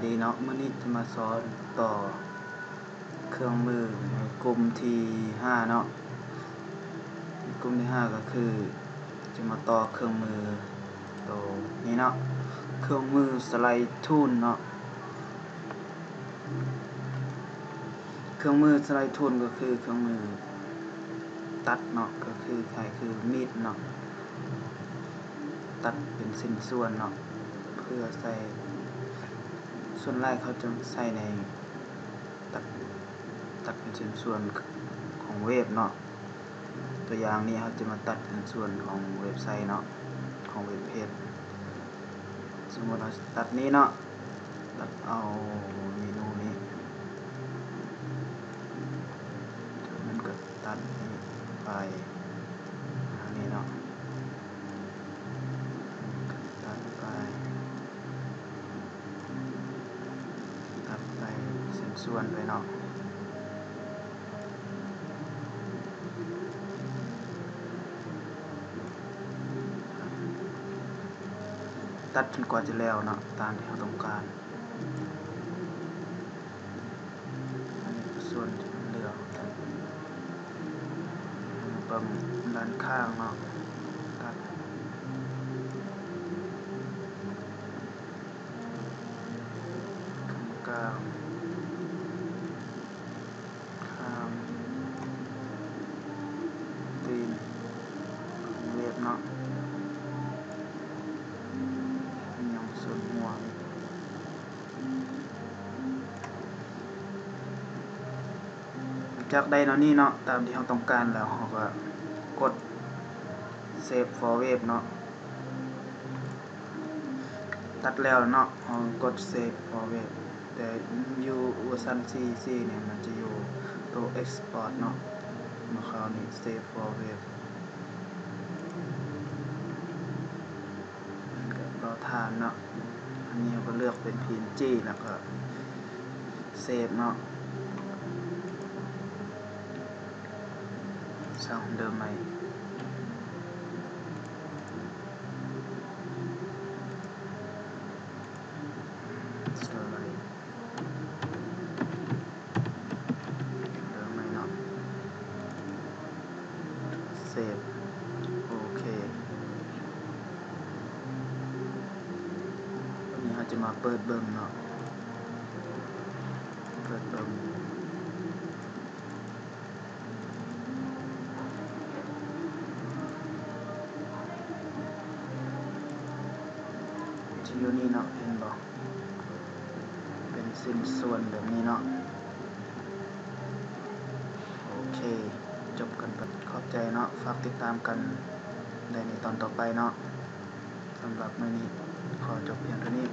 ดีเนาะมื้อนี้จะมาสอนต่อเครื่องมือในกลุ่มที่5เนาะกลุ่มที่5ก็คือจะมาต่อเครื่องมือตัวนี้เนาะเครื่องมือสไลด์ทูลเนาะเครื่องมือสไลด์ทูลก็คือเครื่องมือตัดเนาะก็คือมีดเนาะตัดเป็นชิ้นส่วนเนาะเพื่อใส่ส่วนแรกเขาจะใส่ในตัดเป็นชิ้นส่วนของเว็บเนาะตัวอย่างนี้เขาจะมาตัดเป็นส่วนของเว็บไซต์เนาะของเว็บเพจสมมติเราตัดนี้เนาะตัดเอาเมนูนี้จากนั้นก็ตัดนี้ไปอันนี้เนาะตัดไปชิ้นส่วนไปเนาะตัดจนกว่าจะแล้วเนาะตามที่เราต้องการอันนี้ส่วนที่มันเหลือปั๊มด้านข้างเนาะตัดกลางข้างตีนเว็บเนาะยังส่วนหัวจากได้เนาะนี่เนาะตามที่เราต้องการแล้วเราก็กด Save for Web เนาะตัดแล้วเนาะเรากด Save for Web แต่อยู่เวอร์ชัน4เนี่ยมันจะอยู่ตัว Export เนาะมาคราวนี้ Save for Web ก็รอทานเนาะอันนี้เราก็เลือกเป็น PNG แล้วก็ Save เนาะสร้างเดิมใหม่สไลด์เดิมใหม่เนาะ Save โอเควันนี้เราจะมาเปิดเบิ่งเนาะเปิดเบิ่งที่อยู่นี่เนาะเห็นบ่เป็นชิ้นส่วนแบบนี้เนาะโอเคจบกันไปขอบใจเนาะฝากติดตามกันในตอนต่อไปเนาะสำหรับมื้อนี้ขอจบเพียงเท่านี้